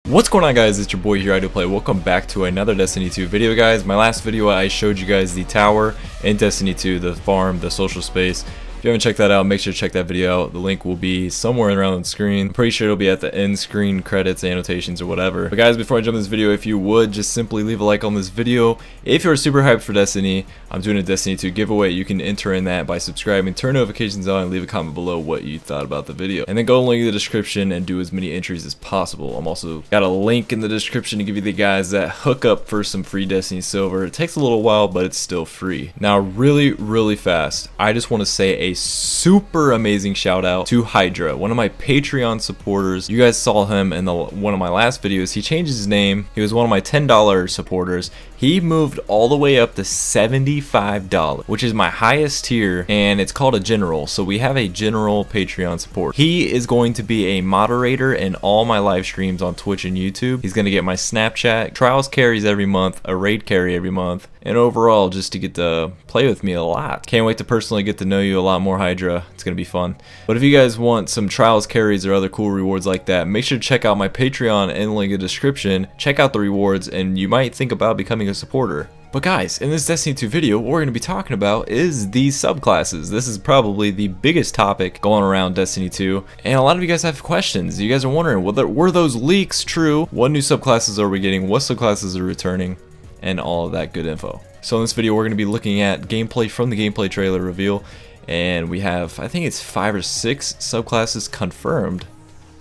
What's going on, guys? It's your boy here, iDeaLPlay. Welcome back to another Destiny 2 video, guys. My last video I showed you guys the tower in Destiny 2, the farm, the social space. If you haven't checked that out, make sure to check that video out. The link will be somewhere around the screen. I'm pretty sure it'll be at the end screen, credits, annotations, or whatever. But guys, before I jump in this video, if you would, just simply leave a like on this video. If you're super hyped for Destiny, I'm doing a Destiny 2 giveaway. You can enter in that by subscribing, turn notifications on, and leave a comment below what you thought about the video. And then go link in the description and do as many entries as possible. I'm also got a link in the description to give you the guys that hook up for some free Destiny Silver. It takes a little while, but it's still free. Now, really fast, I just want to say a super amazing shout out to Hydra, one of my Patreon supporters. You guys saw him in one of my last videos. He changed his name. He was one of my $10 supporters. He moved all the way up to $75, which is my highest tier, and it's called a general. So we have a general Patreon support. He is going to be a moderator in all my live streams on Twitch and YouTube. He's going to get my Snapchat, trials carries every month, a raid carry every month, and overall just to get to play with me a lot. Can't wait to personally get to know you a lot more, Hydra. It's going to be fun. But if you guys want some trials carries or other cool rewards like that, make sure to check out my Patreon and link in the description. Check out the rewards and you might think about becoming a supporter. But guys, in this Destiny 2 video, what we're going to be talking about is the subclasses. This is probably the biggest topic going around Destiny 2, and a lot of you guys have questions. You guys are wondering, were those leaks true? What new subclasses are we getting? What subclasses are returning? And all of that good info. So in this video, we're going to be looking at gameplay from the gameplay trailer reveal, and we have, I think it's 5 or 6 subclasses confirmed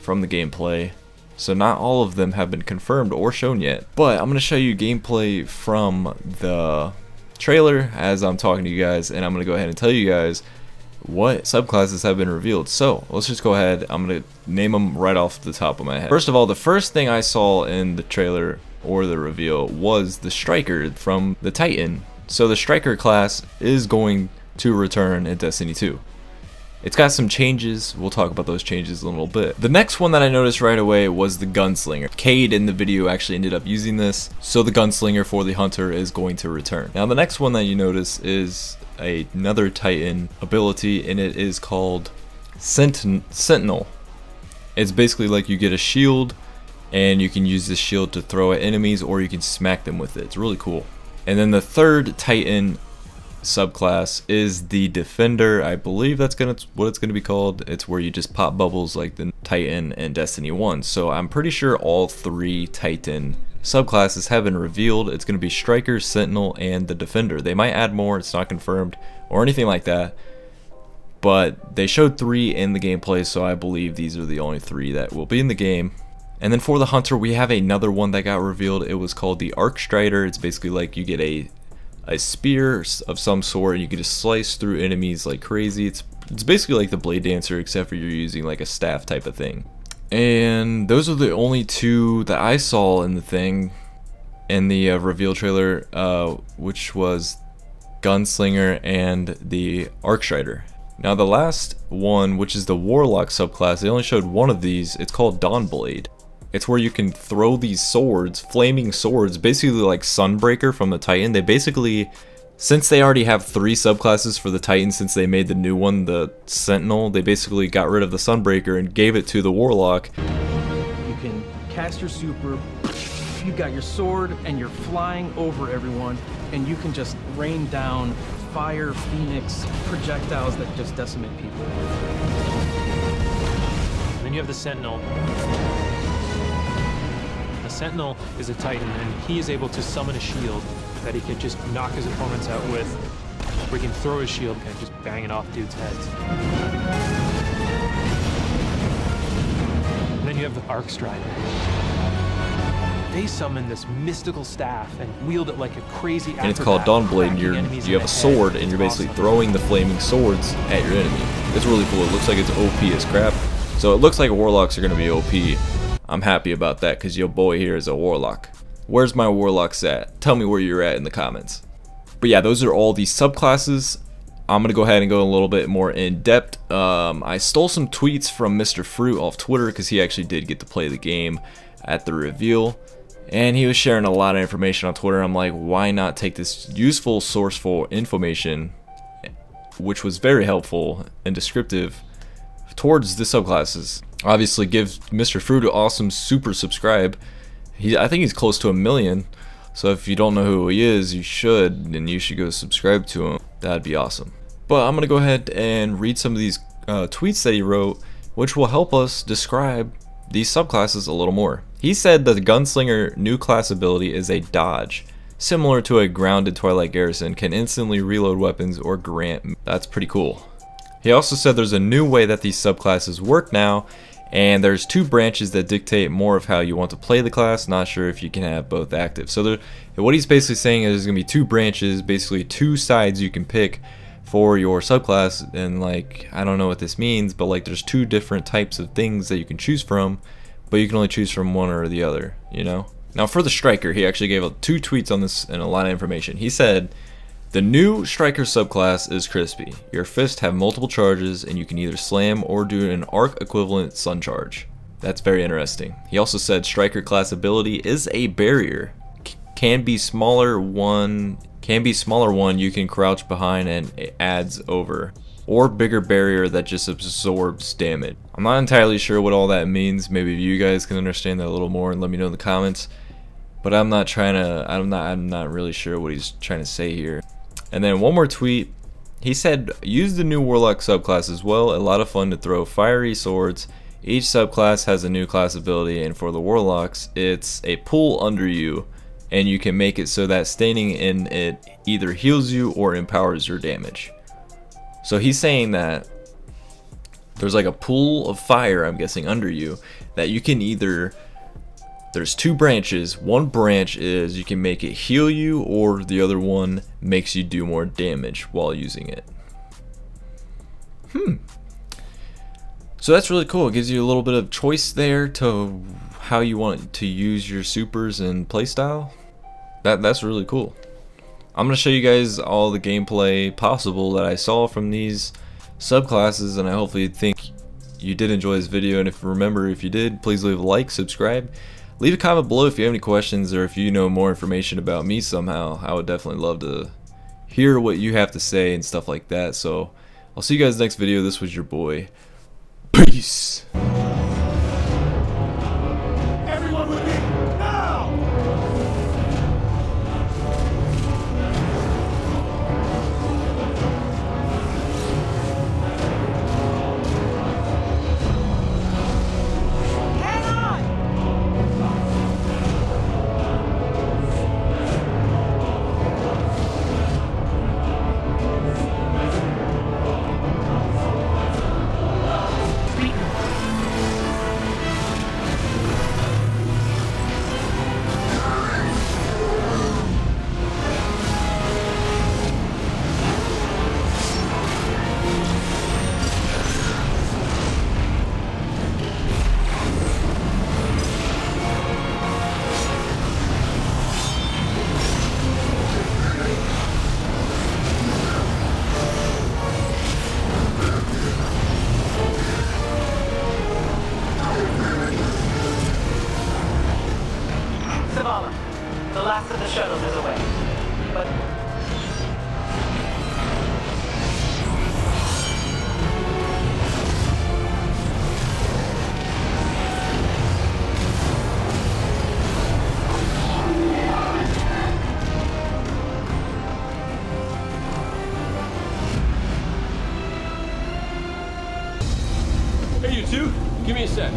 from the gameplay. So not all of them have been confirmed or shown yet, but I'm going to show you gameplay from the trailer as I'm talking to you guys, and I'm going to go ahead and tell you guys what subclasses have been revealed. So let's just go ahead. I'm going to name them right off the top of my head. First of all, the first thing I saw in the trailer or the reveal was the Striker from the Titan. So the Striker class is going to return in Destiny 2. It's got some changes. We'll talk about those changes in a little bit. The next one that I noticed right away was the Gunslinger. Cade in the video actually ended up using this, so the Gunslinger for the Hunter is going to return. Now the next one that you notice is another Titan ability, and it is called Sentinel. It's basically like you get a shield, and you can use this shield to throw at enemies, or you can smack them with it. It's really cool. And then the third Titan subclass is the Defender. I believe that's what it's gonna be called. It's where you just pop bubbles like the Titan and Destiny 1. So I'm pretty sure all 3 Titan subclasses have been revealed. It's gonna be Striker, Sentinel, and the Defender. They might add more. It's not confirmed or anything like that, but they showed 3 in the gameplay, so I believe these are the only 3 that will be in the game. And then for the Hunter, we have another one that got revealed. It was called the Arc Strider. It's basically like you get a spear of some sort, and you can just slice through enemies like crazy. It's basically like the Blade Dancer, except for you're using like a staff type of thing. And those are the only 2 that I saw in the thing, in the reveal trailer, which was Gunslinger and the Arc Strider. Now the last one, which is the Warlock subclass, they only showed one of these. It's called Dawnblade. It's where you can throw these swords, flaming swords, basically like Sunbreaker from the Titan. They basically, since they already have 3 subclasses for the Titan, since they made the new one, the Sentinel, they basically got rid of the Sunbreaker and gave it to the Warlock. You can cast your super, you've got your sword, and you're flying over everyone, and you can just rain down fire, phoenix, projectiles that just decimate people. And then you have the Sentinel. Sentinel is a Titan, and he is able to summon a shield that he can just knock his opponents out with, or he can throw his shield and just bang it off dudes' heads. And then you have the Arc Strider. They summon this mystical staff and wield it like a crazy acrobat. And it's called Dawnblade, and you have a sword, and you're basically throwing the flaming swords at your enemy. It's really cool. It looks like it's OP as crap. So it looks like Warlocks are going to be OP. I'm happy about that because your boy here is a Warlock. Where's my Warlocks at? Tell me where you're at in the comments. But yeah, those are all the subclasses. I'm going to go ahead and go a little bit more in depth. I stole some tweets from Mr. Fruit off Twitter because he actually did get to play the game at the reveal. And he was sharing a lot of information on Twitter. I'm like, why not take this useful, sourceful information, which was very helpful and descriptive, towards the subclasses. Obviously, give Mr. Fruit an awesome super subscribe. I think he's close to 1 million. So if you don't know who he is, you should, and you should go subscribe to him. That'd be awesome. But I'm gonna go ahead and read some of these tweets that he wrote, which will help us describe these subclasses a little more. He said that the Gunslinger new class ability is a dodge, similar to a grounded Twilight Garrison, can instantly reload weapons or grant. That's pretty cool. He also said there's a new way that these subclasses work now, and there's 2 branches that dictate more of how you want to play the class. Not sure if you can have both active. So what he's basically saying is there's going to be 2 branches, basically 2 sides you can pick for your subclass, and like, I don't know what this means, but like there's 2 different types of things that you can choose from, but you can only choose from one or the other, you know? Now for the Striker, he actually gave 2 tweets on this and a lot of information. He said, the new Striker subclass is crispy. Your fists have multiple charges, and you can either slam or do an arc equivalent sun charge. That's very interesting. He also said Striker class ability is a barrier. Can be smaller one you can crouch behind and it adds over. Or bigger barrier that just absorbs damage. I'm not entirely sure what all that means. Maybe you guys can understand that a little more and let me know in the comments. But I'm not really sure what he's trying to say here. And then one more tweet, he said, use the new Warlock subclass as well, a lot of fun to throw fiery swords. Each subclass has a new class ability, and for the Warlocks, it's a pull under you, and you can make it so that standing in it either heals you or empowers your damage. So he's saying that there's like a pool of fire, I'm guessing, under you, that you can either... There's 2 branches. One branch is you can make it heal you, or the other one makes you do more damage while using it. So that's really cool. It gives you a little bit of choice there to how you want to use your supers and playstyle. That's really cool. I'm going to show you guys all the gameplay possible that I saw from these subclasses, and I hopefully think you did enjoy this video. And if you did, please leave a like, subscribe. Leave a comment below if you have any questions, or if you know more information about me somehow. I would definitely love to hear what you have to say and stuff like that. So I'll see you guys next video. This was your boy. Peace. Everyone with me now! The last of the shuttles is away. But... Hey, you two, give me a sec.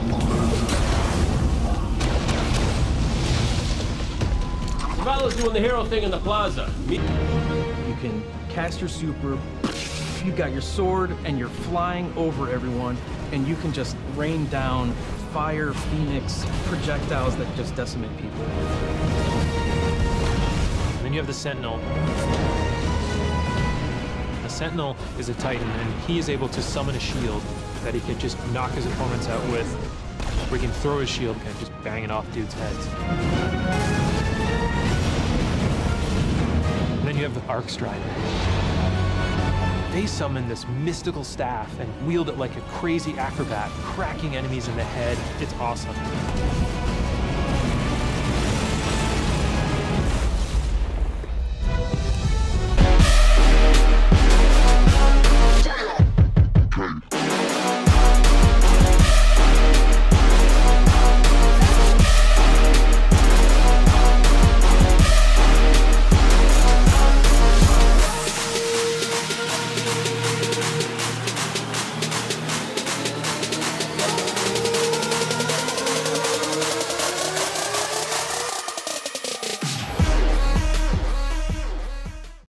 Valor's doing the hero thing in the plaza. You can cast your super, you've got your sword, and you're flying over everyone, and you can just rain down fire, phoenix, projectiles that just decimate people. And then you have the Sentinel. The Sentinel is a Titan, and he is able to summon a shield that he can just knock his opponents out with, where he can throw his shield and just bang it off dudes' heads. And then you have the Arc Strider. They summon this mystical staff and wield it like a crazy acrobat, cracking enemies in the head. It's awesome.